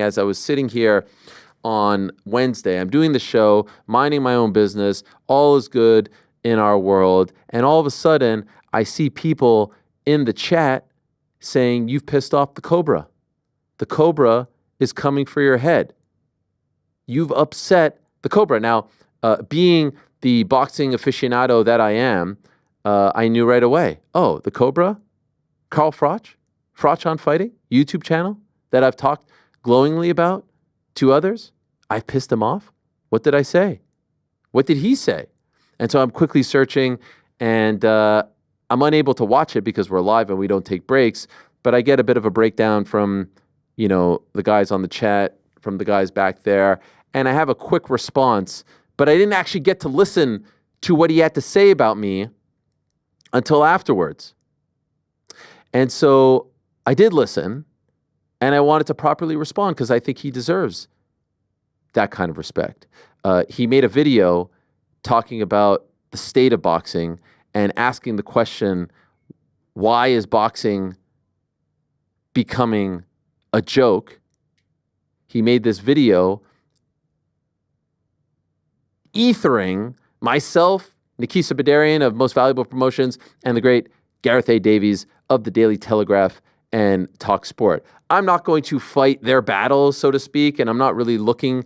as I was sitting here on Wednesday. I'm doing the show, minding my own business. All is good in our world. And all of a sudden, I see people in the chat saying, you've pissed off the Cobra. The Cobra is coming for your head. You've upset the Cobra. Now, being the boxing aficionado that I am, I knew right away. Oh, the Cobra? Carl Froch? Froch on Fighting? YouTube channel that I've talked glowingly about to others? I've pissed him off? What did I say? What did he say? And so I'm quickly searching, and I'm unable to watch it because we're live and we don't take breaks, but I get a bit of a breakdown from, the guys on the chat, from the guys back there, and I have a quick response, but I didn't actually get to listen to what he had to say about me until afterwards. And so I did listen, and I wanted to properly respond because I think he deserves that kind of respect. He made a video talking about the state of boxing and asking the question, why is boxing becoming a joke? He made this video ethering myself, Nikisa Badarian of Most Valuable Promotions, and the great Gareth A. Davies of the Daily Telegraph and Talk Sport. I'm not going to fight their battles, so to speak, and I'm not really looking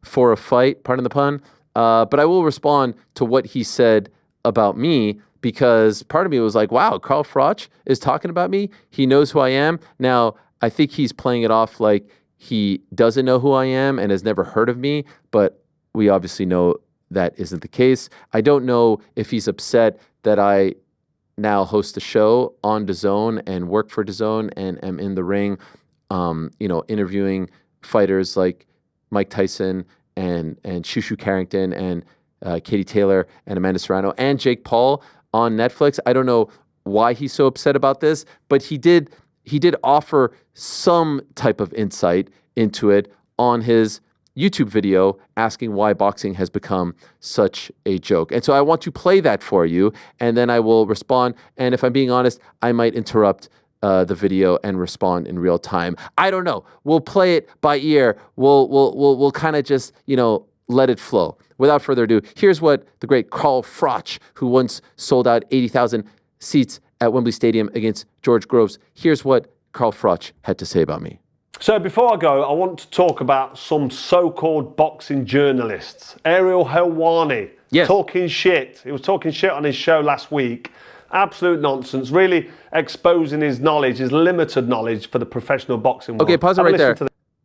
for a fight, pardon the pun, but I will respond to what he said about me, because part of me was like, wow, Carl Froch is talking about me. He knows who I am. Now, I think he's playing it off like he doesn't know who I am and has never heard of me, but we obviously know that isn't the case. I don't know if he's upset that I now host a show on DAZN and work for DAZN and am in the ring, interviewing fighters like Mike Tyson and Shushu Carrington and Katie Taylor and Amanda Serrano and Jake Paul on Netflix. I don't know why he's so upset about this, but he did offer some type of insight into it on his YouTube video asking why boxing has become such a joke. And so I want to play that for you, and then I will respond. And if I'm being honest, I might interrupt the video and respond in real time. I don't know. We'll play it by ear. We'll kind of just, let it flow. Without further ado, here's what the great Carl Froch, who once sold out 80,000 seats at Wembley Stadium against George Groves, here's what Carl Froch had to say about me. So before I go, I want to talk about some so-called boxing journalists. Ariel Helwani, yes. Talking shit. He was talking shit on his show last week. Absolute nonsense, really exposing his knowledge, his limited knowledge for the professional boxing world. Okay, pause it right there.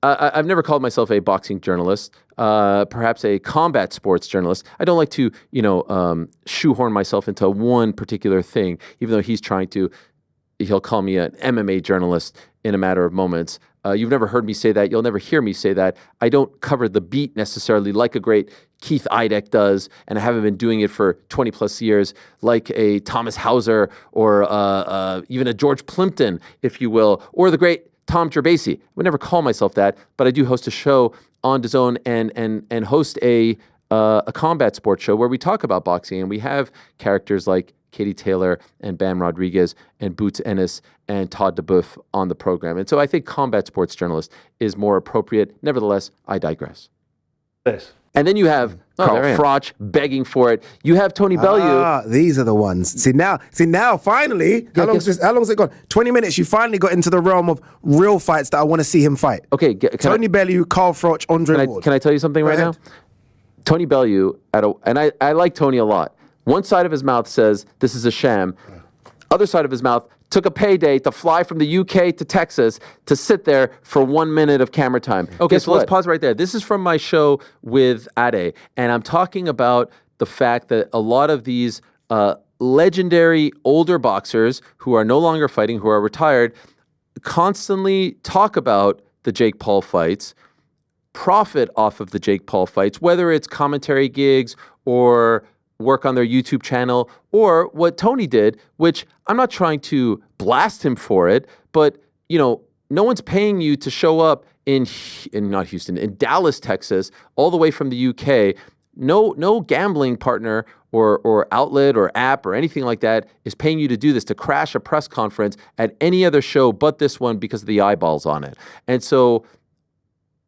I've never called myself a boxing journalist, perhaps a combat sports journalist. I don't like to, shoehorn myself into one particular thing, even though he's trying to. He'll call me an MMA journalist in a matter of moments. You've never heard me say that. You'll never hear me say that. I don't cover the beat necessarily like a great Keith Idec does, and I haven't been doing it for 20 plus years like a Thomas Hauser or even a George Plimpton, if you will, or the great Tom Gerbasi. I would never call myself that, but I do host a show on DAZN and host a combat sports show where we talk about boxing, and we have characters like Katie Taylor and Bam Rodriguez and Boots Ennis and Todd DeBoeuf on the program. And so I think combat sports journalist is more appropriate. Nevertheless, I digress. This. And then you have Carl Froch begging for it. You have Tony Bellew. These are the ones. See now, finally, how long's it gone? 20 minutes, you finally got into the realm of real fights that I want to see him fight. Okay. Tony Bellew, Carl Froch, Andre Ward. Can I tell you something right now? Tony Bellew, and I like Tony a lot. One side of his mouth says, this is a sham. Other side of his mouth took a payday to fly from the UK to Texas to sit there for 1 minute of camera time. Okay, so let's pause right there. This is from my show with Ade, and I'm talking about the fact that a lot of these legendary older boxers who are no longer fighting, who are retired, constantly talk about the Jake Paul fights, profit off of the Jake Paul fights, whether it's commentary gigs or work on their YouTube channel, or what Tony did, which I'm not trying to blast him for it, but no one's paying you to show up in Dallas, Texas, all the way from the UK. No gambling partner or outlet or app or anything like that is paying you to do this, to crash a press conference at any other show but this one because of the eyeballs on it. And so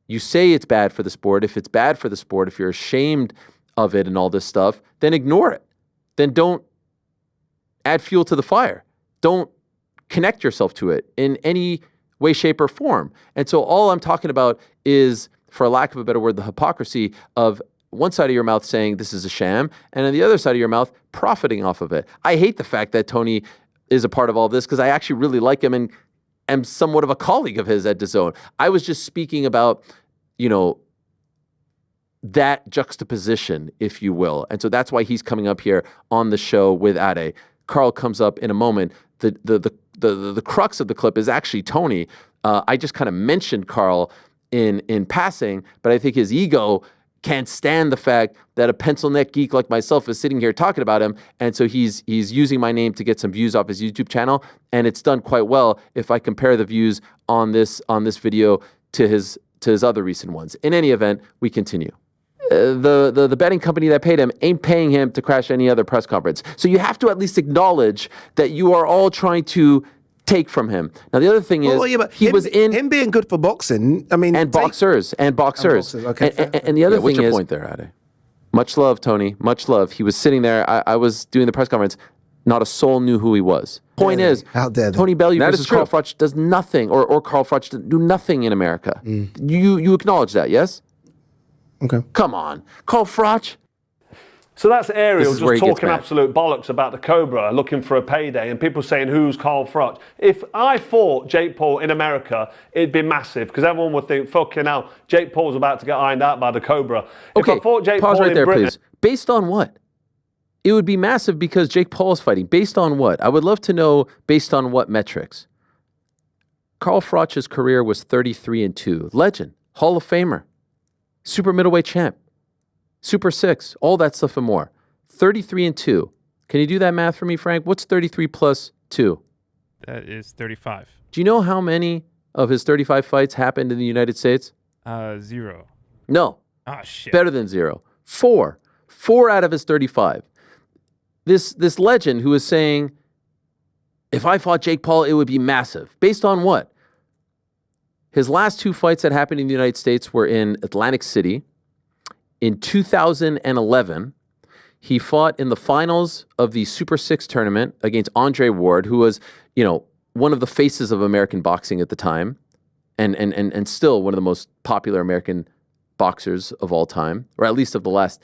You say it's bad for the sport. If it's bad for the sport, if you're ashamed of it and all this stuff, then ignore it. Then don't add fuel to the fire. Don't connect yourself to it in any way, shape, or form. And so all I'm talking about is, for lack of a better word, the hypocrisy of one side of your mouth saying this is a sham, and on the other side of your mouth profiting off of it. I hate the fact that Tony is a part of all this because I actually really like him and am somewhat of a colleague of his at DAZN. I was just speaking about, that juxtaposition, if you will. And so that's why he's coming up here on the show with Ade. Carl comes up in a moment. The crux of the clip is actually Tony. I just kind of mentioned Carl in passing, but I think his ego can't stand the fact that a pencil neck geek like myself is sitting here talking about him, and so he's using my name to get some views off his YouTube channel, and it's done quite well if I compare the views on this video to his other recent ones. In any event, we continue. The betting company that paid him ain't paying him to crash any other press conference. So you have to at least acknowledge that you are all trying to take from him. Now, the other thing is, he was in him being good for boxing. I mean, and boxers. Okay, and the other thing what's your is, point there, Ade? Much love, Tony. Much love. He was sitting there. I was doing the press conference. Not a soul knew who he was. Point is, Tony Bellew versus Carl Froch does nothing, or Carl Froch do nothing in America. You acknowledge that, yes? Okay. Come on, Carl Froch. So that's Ariel just talking mad. absolute bollocks about the Cobra, looking for a payday, and people saying, who's Carl Froch? If I fought Jake Paul in America, it'd be massive, because everyone would think, fucking hell, Jake Paul's about to get ironed out by the Cobra. Okay, if I fought Jake pause Paul right in there, Britain, please. Based on what? It would be massive because Jake Paul is fighting. Based on what? I would love to know based on what metrics. Carl Froch's career was 33-2. Legend, Hall of Famer, super middleweight champ, Super 6, all that stuff and more. 33-2. Can you do that math for me, Frank? What's 33 plus 2? That is 35. Do you know how many of his 35 fights happened in the United States? 0. No. Ah, shit. Better than 0. 4. 4 out of his 35. This legend who is saying, if I fought Jake Paul, it would be massive. Based on what? His last 2 fights that happened in the United States were in Atlantic City. In 2011, he fought in the finals of the Super 6 tournament against Andre Ward, who was, one of the faces of American boxing at the time, and still one of the most popular American boxers of all time, or at least of the last,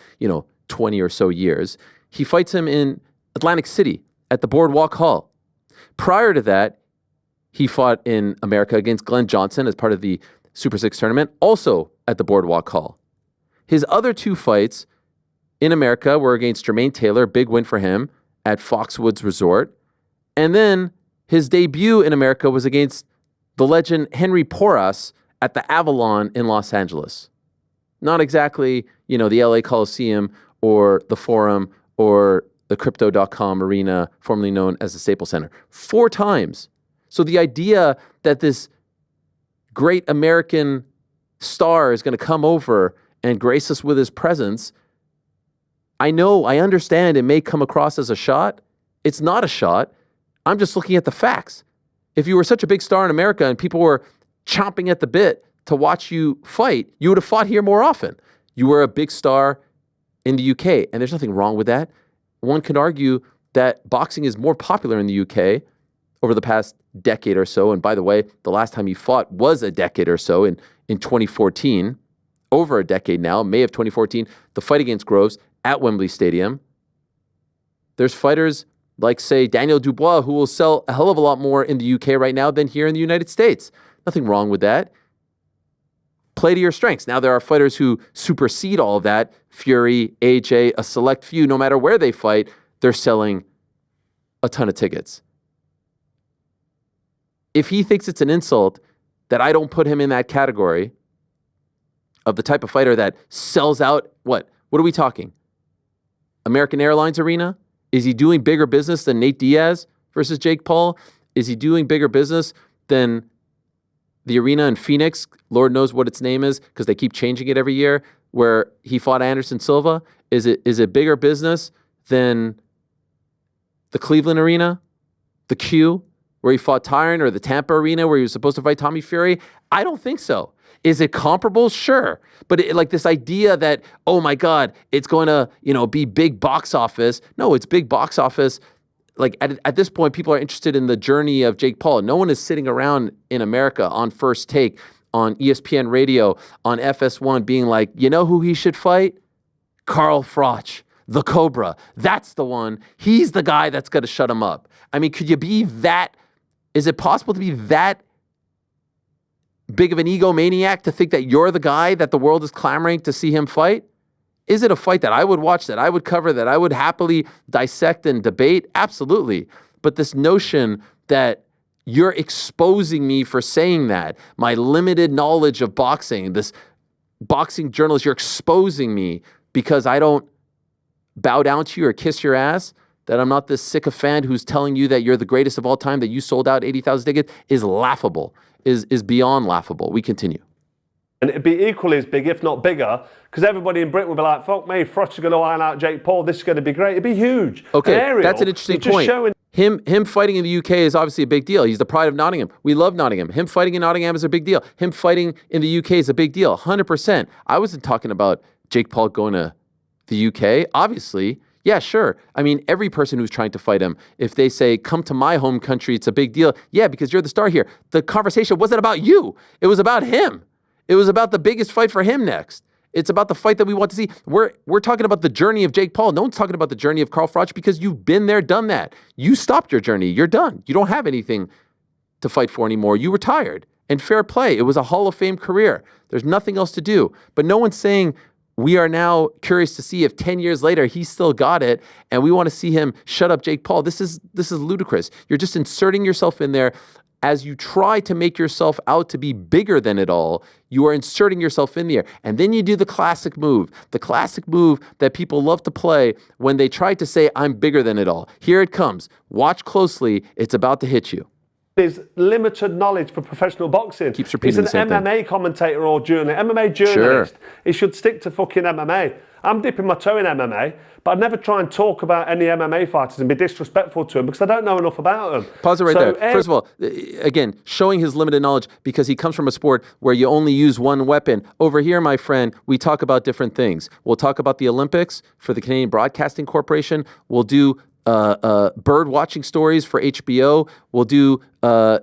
20 or so years. He fights him in Atlantic City at the Boardwalk Hall. Prior to that, he fought in America against Glenn Johnson as part of the Super 6 tournament, also at the Boardwalk Hall. His other 2 fights in America were against Jermaine Taylor, big win for him, at Foxwoods Resort. And then his debut in America was against the legend Henry Porras at the Avalon in Los Angeles. Not exactly, the LA Coliseum or the Forum or the Crypto.com arena, formerly known as the Staples Center. 4 times. So the idea that this great American star is going to come over and grace us with his presence, I understand it may come across as a shot. It's not a shot. I'm just looking at the facts. If you were such a big star in America and people were chomping at the bit to watch you fight, you would have fought here more often. You were a big star in the UK, and there's nothing wrong with that. One could argue that boxing is more popular in the UK over the past decade or so. And by the way, the last time he fought was a decade or so in 2014, over a decade now, May of 2014, the fight against Groves at Wembley Stadium. There's fighters like, say, Daniel Dubois, who will sell a hell of a lot more in the UK right now than here in the United States. Nothing wrong with that. Play to your strengths. Now, there are fighters who supersede all of that. Fury, AJ, a select few, no matter where they fight, they're selling a ton of tickets. If he thinks it's an insult that I don't put him in that category of the type of fighter that sells out, what are we talking? American Airlines Arena? Is he doing bigger business than Nate Diaz versus Jake Paul? Is he doing bigger business than the arena in Phoenix? Lord knows what its name is because they keep changing it every year, where he fought Anderson Silva. Is it bigger business than the Cleveland Arena, the Q, where he fought Tyron, or the Tampa Arena where he was supposed to fight Tommy Fury? I don't think so. Is it comparable? Sure. But like this idea that, oh my God, it's going to, be big box office. No, it's big box office. Like at this point, people are interested in the journey of Jake Paul. No one is sitting around in America on First Take, on ESPN Radio, on FS1 being like, you know who he should fight? Carl Froch, the Cobra. That's the one. He's the guy that's going to shut him up. I mean, could you be that? Is it possible to be that big of an egomaniac to think that you're the guy that the world is clamoring to see him fight? Is it a fight that I would watch, that I would cover, that I would happily dissect and debate? Absolutely. But this notion that you're exposing me for saying that, my limited knowledge of boxing, this boxing journalist, you're exposing me because I don't bow down to you or kiss your ass, that I'm not this sycophant who's telling you that you're the greatest of all time, that you sold out 80,000 tickets, is laughable, is beyond laughable. We continue. And it'd be equally as big, if not bigger, because everybody in Britain would be like, fuck me, Froch is going to iron out Jake Paul, this is going to be great. It'd be huge. Okay, Ariel, that's an interesting point. Him fighting in the UK is obviously a big deal. He's the pride of Nottingham. We love Nottingham. Him fighting in Nottingham is a big deal. Him fighting in the UK is a big deal, 100%. I wasn't talking about Jake Paul going to the UK. Obviously, yeah, sure. I mean, every person who's trying to fight him, if they say, come to my home country, it's a big deal. Yeah, because you're the star here. The conversation wasn't about you. It was about him. It was about the biggest fight for him next. It's about the fight that we want to see. We're talking about the journey of Jake Paul. No one's talking about the journey of Carl Froch because you've been there, done that. You stopped your journey. You're done. You don't have anything to fight for anymore. You retired. And fair play. It was a Hall of Fame career. There's nothing else to do. But no one's saying we are now curious to see if 10 years later he still got it and we want to see him shut up Jake Paul. This is ludicrous. You're just inserting yourself in there. As you try to make yourself out to be bigger than it all, you are inserting yourself in there. And then you do the classic move that people love to play when they try to say, I'm bigger than it all. Here it comes. Watch closely. It's about to hit you. There's limited knowledge for professional boxing. Keeps repeating He's an MMA commentator or journalist. MMA journalist. Sure. He should stick to fucking MMA. I'm dipping my toe in MMA, but I'd never try and talk about any MMA fighters and be disrespectful to them because I don't know enough about them. Pause it right there. First of all, again, showing his limited knowledge because he comes from a sport where you only use one weapon. Over here, my friend, we talk about different things. We'll talk about the Olympics for the Canadian Broadcasting Corporation. We'll do bird watching stories for HBO. We'll do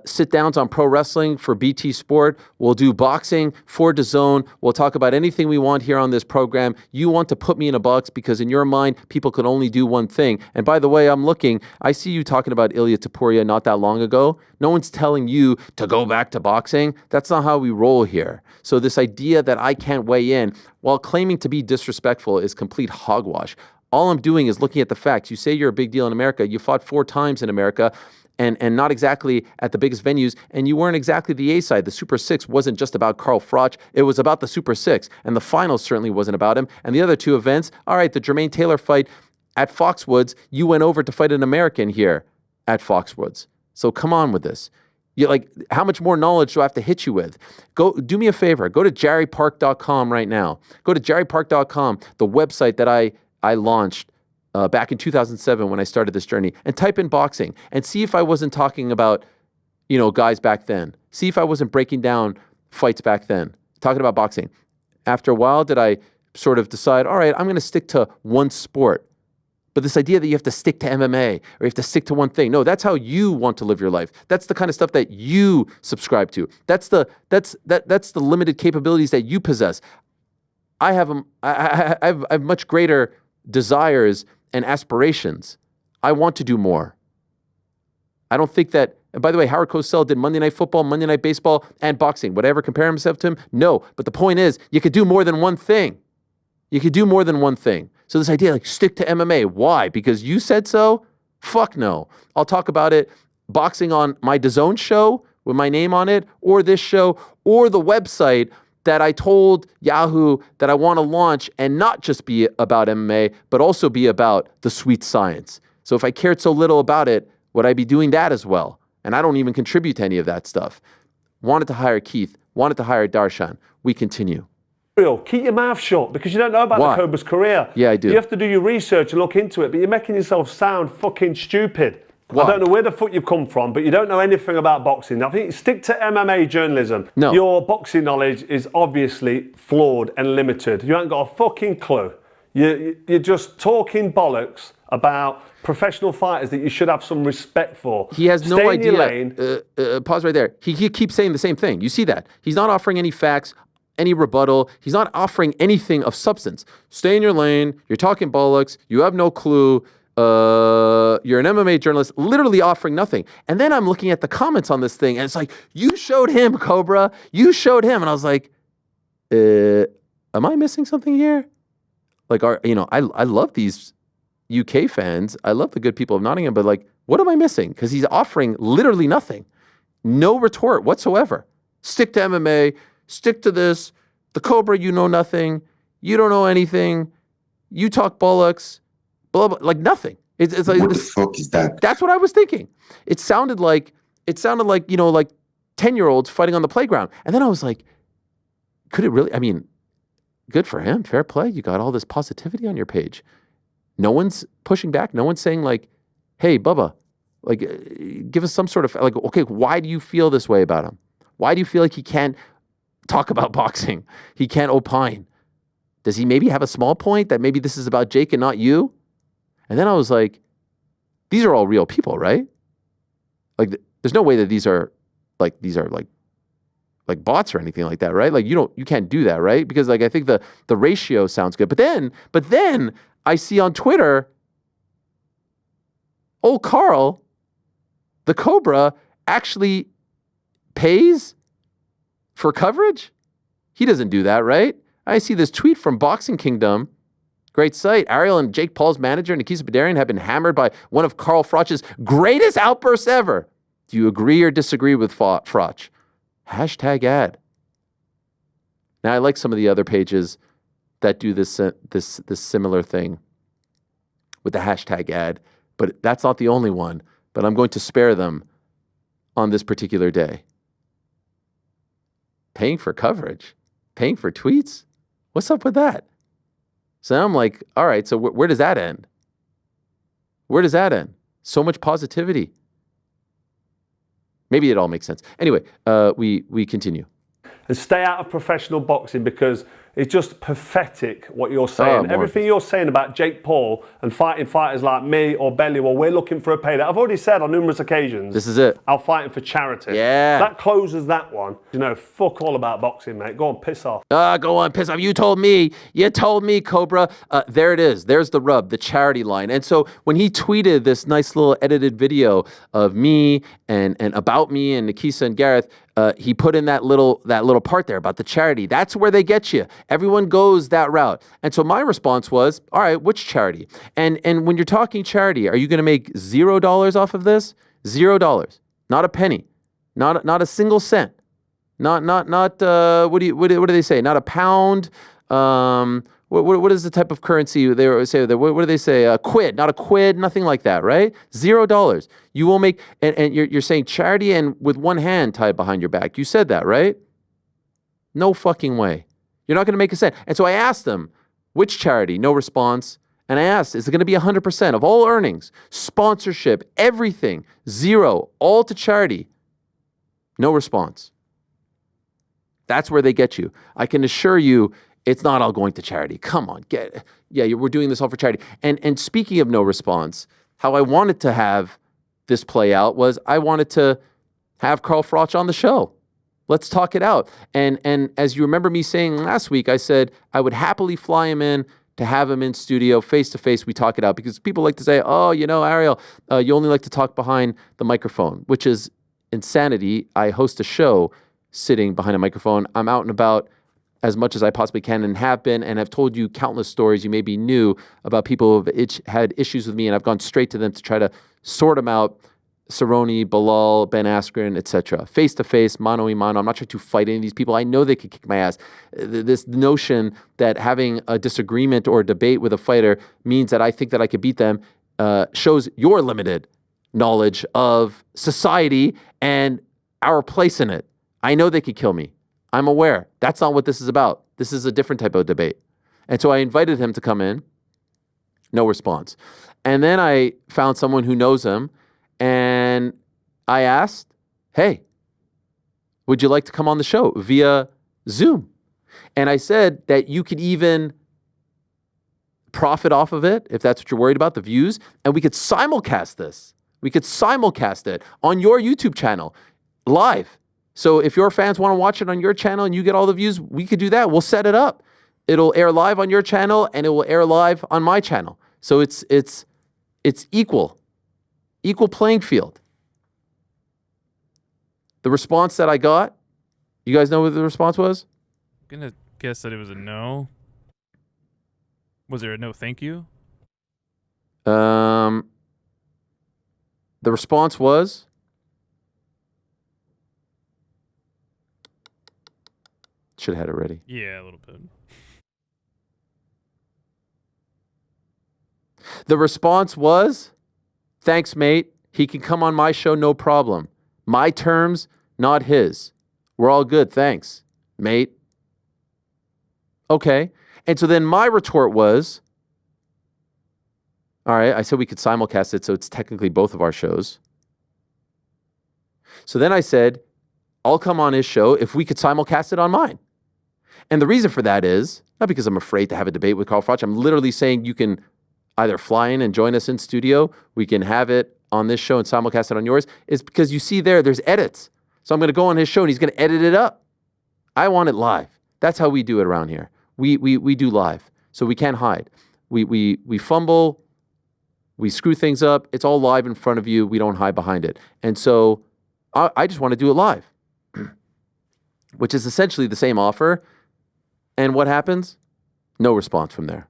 sit downs on pro wrestling for BT Sport. We'll do boxing for DAZN. We'll talk about anything we want here on this program. You want to put me in a box because in your mind, people can only do one thing. And by the way, I see you talking about Ilia Topuria not that long ago. No one's telling you to go back to boxing. That's not how we roll here. So this idea that I can't weigh in while claiming to be disrespectful is complete hogwash. All I'm doing is looking at the facts. You say you're a big deal in America. You fought 4 times in America and not exactly at the biggest venues. And you weren't exactly the A side. The Super 6 wasn't just about Carl Froch. It was about the Super 6. And the final certainly wasn't about him. And the other 2 events, all right, the Jermaine Taylor fight at Foxwoods, you went over to fight an American here at Foxwoods. So come on with this. How much more knowledge do I have to hit you with? Go do me a favor. Go to jerrypark.com right now. Go to jerrypark.com, the website that I launched back in 2007 when I started this journey, and type in boxing and see if I wasn't talking about, guys back then. See if I wasn't breaking down fights back then, talking about boxing. After a while, did I sort of decide, all right, I'm going to stick to one sport. But this idea that you have to stick to MMA or you have to stick to one thing, no, that's how you want to live your life. That's the kind of stuff that you subscribe to. That's the limited capabilities that you possess. I have much greater desires and aspirations. I want to do more. I don't think that, and by the way, Howard Cosell did Monday Night Football, Monday Night Baseball, and boxing. Would I ever compare himself to him? No. But the point is, you could do more than one thing. You could do more than one thing. So this idea, stick to MMA. Why? Because you said so? Fuck no. I'll talk about it boxing on my DAZN show with my name on it, or this show, or the website that I told Yahoo that I want to launch and not just be about MMA, but also be about the sweet science. So if I cared so little about it, would I be doing that as well? And I don't even contribute to any of that stuff. Wanted to hire Keith, wanted to hire Darshan. We continue. Keep your mouth shut because you don't know about the Cobra's career. Yeah, I do. You have to do your research and look into it, but you're making yourself sound fucking stupid. Why? I don't know where the fuck you've come from, but you don't know anything about boxing. I think stick to MMA journalism. No. Your boxing knowledge is obviously flawed and limited. You ain't got a fucking clue. You're just talking bollocks about professional fighters that you should have some respect for. He has no Stay in idea. your lane. Pause right there. He keeps saying the same thing. You see that? He's not offering any facts, any rebuttal. He's not offering anything of substance. Stay in your lane. You're talking bollocks. You have no clue. You're an MMA journalist, literally offering nothing. And then I'm looking at the comments on this thing, and it's like, you showed him, Cobra. You showed him. And I was like, am I missing something here? Like, I love these UK fans. I love the good people of Nottingham, but like, what am I missing? Because he's offering literally nothing. No retort whatsoever. Stick to MMA. Stick to this. The Cobra, you know nothing. You don't know anything. You talk bollocks. Blah, blah, like nothing. It's like, what the fuck is that? That's what I was thinking. It sounded like like 10-year-olds fighting on the playground. And then I was like, could it really? I mean, good for him. Fair play. You got all this positivity on your page. No one's pushing back. No one's saying like, hey, Bubba, like, give us some sort of, like, okay, why do you feel this way about him? Why do you feel like he can't talk about boxing? He can't opine. Does he maybe have a small point that maybe this is about Jake and not you? And then I was like, these are all real people, right? Like, there's no way that these are like bots or anything like that, right? Like, you can't do that, right? Because like, I think the ratio sounds good. But then I see on Twitter, old Carl, the Cobra, actually pays for coverage. He doesn't do that, right? I see this tweet from Boxing Kingdom. Great site. Ariel and Jake Paul's manager, Nikisa Bedarian, have been hammered by one of Carl Froch's greatest outbursts ever. Do you agree or disagree with Froch? #ad. Now, I like some of the other pages that do this similar thing with the #ad, but that's not the only one. But I'm going to spare them on this particular day. Paying for coverage? Paying for tweets? What's up with that? So now I'm like, all right, so where does that end? Where does that end? So much positivity. Maybe it all makes sense. Anyway, we continue. And stay out of professional boxing because it's just pathetic what you're saying. Everything you're saying about Jake Paul and fighting fighters like me or Belly, well, we're looking for a payday. I've already said on numerous occasions, this is it. I'm fighting for charity. Yeah. That closes that one. Fuck all about boxing, mate. Go on, piss off. Go on, piss off. You told me, Cobra. There it is. There's the rub, the charity line. And so when he tweeted this nice little edited video of me and about me and Nikisa and Gareth, he put in that little part there about the charity. That's where they get you. Everyone goes that route. And so my response was, all right, which charity? And when you're talking charity, are you going to make $0 off of this? $0. Not a penny. Not a single cent. Not what do they say? Not a pound. What is the type of currency they say? What do they say? A quid, not a quid, nothing like that, right? $0. You will make, and you're saying charity and with one hand tied behind your back. You said that, right? No fucking way. You're not going to make a cent. And so I asked them, which charity? No response. And I asked, is it going to be 100% of all earnings, sponsorship, everything, 0, all to charity? No response. That's where they get you. I can assure you, it's not all going to charity. Come on, we're doing this all for charity. And speaking of no response, how I wanted to have this play out was I wanted to have Carl Froch on the show. Let's talk it out. And as you remember me saying last week, I said I would happily fly him in to have him in studio, face to face, we talk it out. Because people like to say, oh, Ariel, you only like to talk behind the microphone, which is insanity. I host a show sitting behind a microphone. I'm out and about as much as I possibly can and have been, and have told you countless stories you maybe knew about people who have had issues with me, and I've gone straight to them to try to sort them out. Cerrone, Bilal, Ben Askren, etc. Face to face, mano a mano. I'm not trying to fight any of these people. I know they could kick my ass. This notion that having a disagreement or a debate with a fighter means that I think that I could beat them shows your limited knowledge of society and our place in it. I know they could kill me. I'm aware. That's not what this is about. This is a different type of debate. And so I invited him to come in. No response. And then I found someone who knows him And I asked, hey, would you like to come on the show via Zoom? And I said that you could even profit off of it, if that's what you're worried about, the views, and we could simulcast this. We could simulcast it on your YouTube channel, live. So if your fans want to watch it on your channel and you get all the views, we could do that. We'll set it up. It'll air live on your channel and it will air live on my channel. So it's equal playing field. The response that I got, you guys know what the response was? I'm going to guess that it was a no. Was there a no thank you? The response was, should have had it ready. Yeah, a little bit. The response was, thanks, mate. He can come on my show, no problem. My terms, not his. We're all good, thanks, mate. Okay. And so then my retort was, all right, I said we could simulcast it, so it's technically both of our shows. So then I said, I'll come on his show if we could simulcast it on mine. And the reason for that is, not because I'm afraid to have a debate with Carl Froch, I'm literally saying you can either fly in and join us in studio, we can have it on this show and simulcast it on yours, is because you see there's edits. So I'm going to go on his show and he's going to edit it up. I want it live. That's how we do it around here. We do live, so we can't hide. We fumble, we screw things up. It's all live in front of you. We don't hide behind it. And so I just want to do it live, which is essentially the same offer. And what happens? No response from there.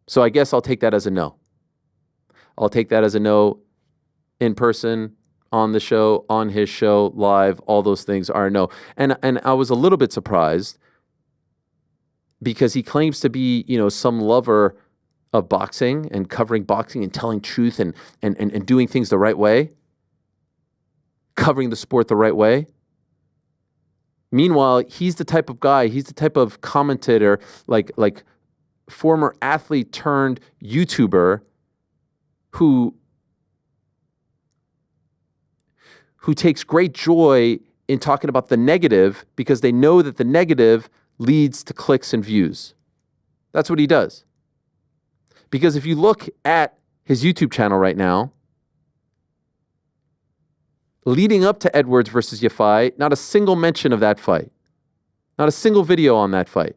So I guess I'll take that as a no. I'll take that as a no in person, on the show, on his show, live. All those things are a no. And I was a little bit surprised because he claims to be, some lover of boxing and covering boxing and telling truth and doing things the right way, covering the sport the right way. Meanwhile, he's the type of guy, he's the type of commentator, like former athlete turned YouTuber who takes great joy in talking about the negative because they know that the negative leads to clicks and views. That's what he does. Because if you look at his YouTube channel right now, leading up to Edwards versus Yafai, not a single mention of that fight. Not a single video on that fight.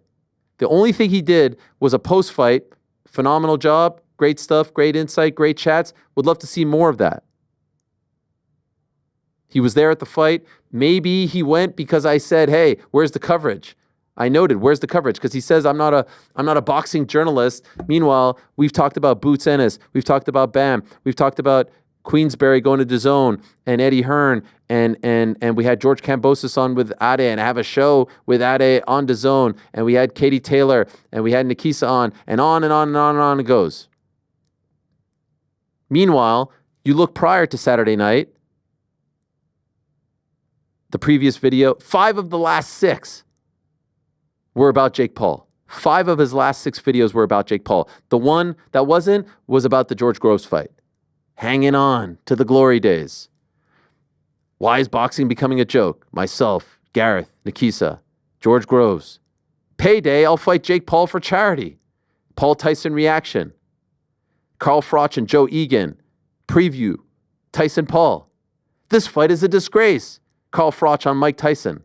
The only thing he did was a post-fight, phenomenal job, great stuff, great insight, great chats. Would love to see more of that. He was there at the fight. Maybe he went because I said, hey, where's the coverage? I noted, where's the coverage? Because he says, I'm not a boxing journalist. Meanwhile, we've talked about Boots Ennis. We've talked about Bam. We've talked about Queensberry going to DAZN and Eddie Hearn. And we had George Kambosos on with Ade and I have a show with Ade on DAZN. And we had Katie Taylor and we had Nikisa on and on and on and on and on it goes. Meanwhile, you look prior to Saturday night, the previous video, 5 of the last 6 were about Jake Paul. 5 of his last 6 videos were about Jake Paul. The one that wasn't was about the George Groves fight. Hanging on to the glory days. Why is boxing becoming a joke? Myself, Gareth, Nikisa, George Groves. Payday, I'll fight Jake Paul for charity. Paul Tyson reaction. Carl Froch and Joe Egan. Preview. Tyson Paul. This fight is a disgrace. Carl Froch on Mike Tyson.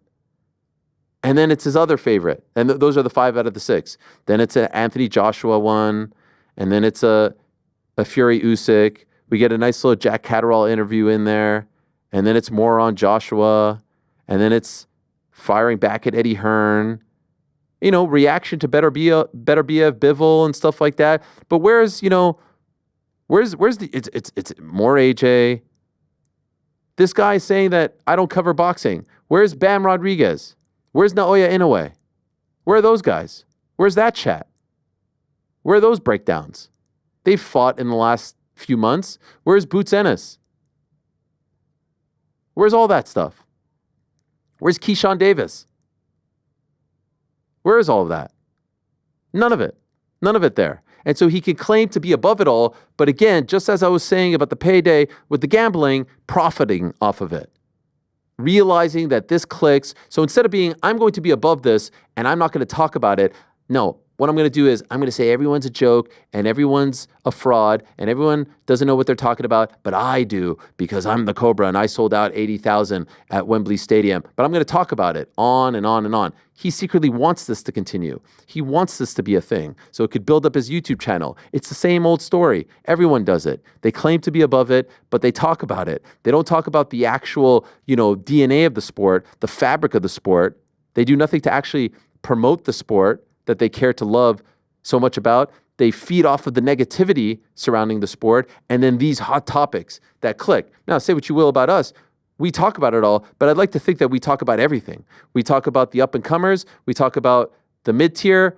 And then it's his other favorite. And those are the 5 out of the 6. Then it's an Anthony Joshua one. And then it's a Fury Usyk. We get a nice little Jack Catterall interview in there. And then it's more on Joshua. And then it's firing back at Eddie Hearn. Reaction to Better BF Bivol and stuff like that. But where's the it's more AJ. This guy is saying that I don't cover boxing. Where's Bam Rodriguez? Where's Naoya Inoue? Where are those guys? Where's that chat? Where are those breakdowns? They've fought in the last few months. Where's Boots Ennis? Where's all that stuff? Where's Keyshawn Davis? Where is all of that? None of it. None of it there. And so he can claim to be above it all, but again, just as I was saying about the payday with the gambling, profiting off of it. Realizing that this clicks. So instead of being, I'm going to be above this and I'm not going to talk about it, no, what I'm going to do is I'm going to say everyone's a joke and everyone's a fraud and everyone doesn't know what they're talking about, but I do because I'm the Cobra and I sold out 80,000 at Wembley Stadium. But I'm going to talk about it on and on and on. He secretly wants this to continue. He wants this to be a thing so it could build up his YouTube channel. It's the same old story. Everyone does it. They claim to be above it, but they talk about it. They don't talk about the actual, DNA of the sport, the fabric of the sport. They do nothing to actually promote the sport that they care to love so much about. They feed off of the negativity surrounding the sport and then these hot topics that click. Now, say what you will about us. We talk about it all, but I'd like to think that we talk about everything. We talk about the up-and-comers. We talk about the mid-tier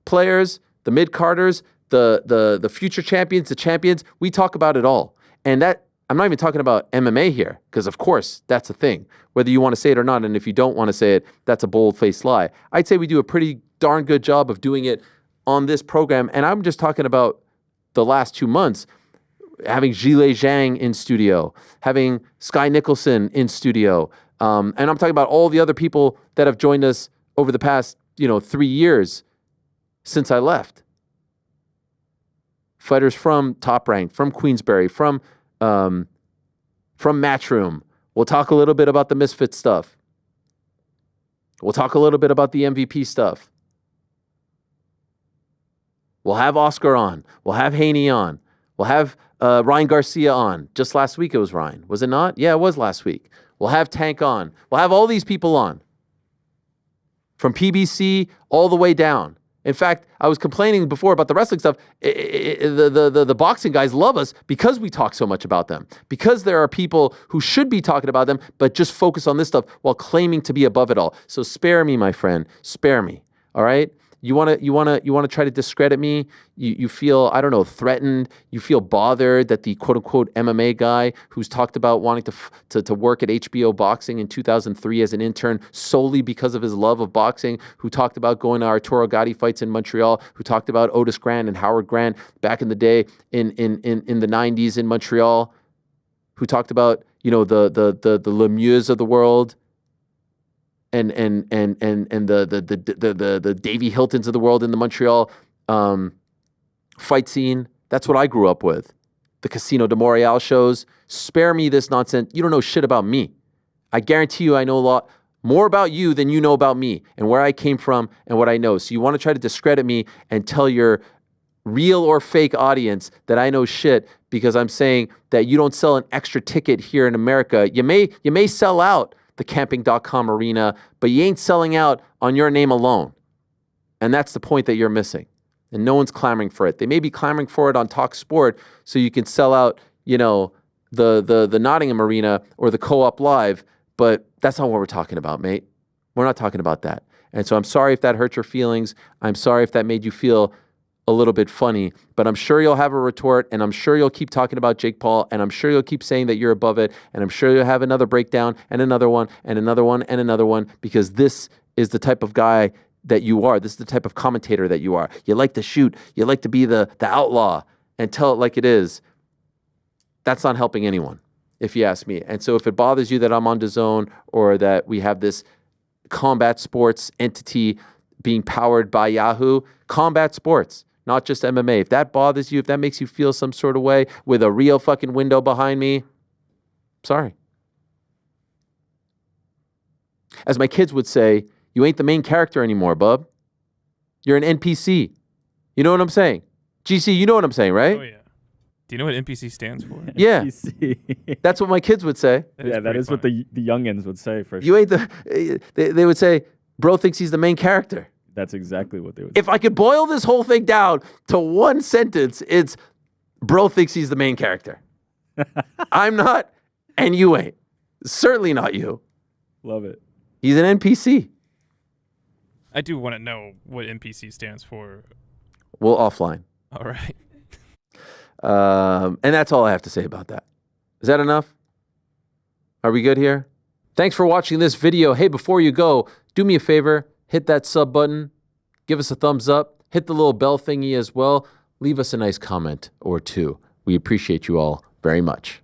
players, the mid-carders, the future champions, the champions. We talk about it all. And that, I'm not even talking about MMA here, because of course, that's a thing. Whether you want to say it or not, and if you don't want to say it, that's a bold-faced lie. I'd say we do a pretty darn good job of doing it on this program. And I'm just talking about the last 2 months, having Zhile Zhang in studio, having Sky Nicholson in studio. And I'm talking about all the other people that have joined us over the past, 3 years since I left. Fighters from Top Rank, from Queensberry, from Matchroom. We'll talk a little bit about the Misfit stuff. We'll talk a little bit about the MVP stuff. We'll have Oscar on. We'll have Haney on. We'll have Ryan Garcia on. Just last week it was Ryan. Was it not? Yeah, it was last week. We'll have Tank on. We'll have all these people on. From PBC all the way down. In fact, I was complaining before about the wrestling stuff. The boxing guys love us because we talk so much about them. Because there are people who should be talking about them, but just focus on this stuff while claiming to be above it all. So spare me, my friend. Spare me. All right? You want to try to discredit me? You feel, I don't know, threatened. You feel bothered that the quote unquote MMA guy who's talked about wanting to work at HBO Boxing in 2003 as an intern solely because of his love of boxing, who talked about going to Arturo Gatti fights in Montreal, who talked about Otis Grant and Howard Grant back in the day in the 90s in Montreal, who talked about, the Lemieux of the world. And the Davey Hiltons of the world in the Montreal fight scene. That's what I grew up with. The Casino de Montreal shows. Spare me this nonsense. You don't know shit about me. I guarantee you I know a lot more about you than you know about me and where I came from and what I know. So you want to try to discredit me and tell your real or fake audience that I know shit because I'm saying that you don't sell an extra ticket here in America. You may sell out the camping.com arena, but you ain't selling out on your name alone. And that's the point that you're missing. And no one's clamoring for it. They may be clamoring for it on Talk Sport so you can sell out, the Nottingham arena or the Co-op Live, but that's not what we're talking about, mate. We're not talking about that. And so I'm sorry if that hurt your feelings. I'm sorry if that made you feel a little bit funny, but I'm sure you'll have a retort, and I'm sure you'll keep talking about Jake Paul, and I'm sure you'll keep saying that you're above it, and I'm sure you'll have another breakdown and another one and another one and another one, because this is the type of guy that you are. This is the type of commentator that you are. You like to shoot. You like to be the outlaw and tell it like it is. That's not helping anyone, if you ask me. And so if it bothers you that I'm on DAZN or that we have this combat sports entity being powered by Yahoo, combat sports, not just MMA. If that bothers you, if that makes you feel some sort of way with a real fucking window behind me, sorry. As my kids would say, you ain't the main character anymore, bub. You're an NPC. You know what I'm saying? GC, you know what I'm saying, right? Oh, yeah. Do you know what NPC stands for? Yeah. NPC. That's what my kids would say. That is what the youngins would say for You sure. ain't the... They would say, bro thinks he's the main character. That's exactly what they would If I could boil this whole thing down to one sentence, it's bro thinks he's the main character. I'm not, and you ain't. Certainly not you. Love it. He's an NPC. I do want to know what NPC stands for. Well, offline. All right. And that's all I have to say about that. Is that enough? Are we good here? Thanks for watching this video. Hey, before you go, do me a favor. Hit that sub button. Give us a thumbs up. Hit the little bell thingy as well. Leave us a nice comment or two. We appreciate you all very much.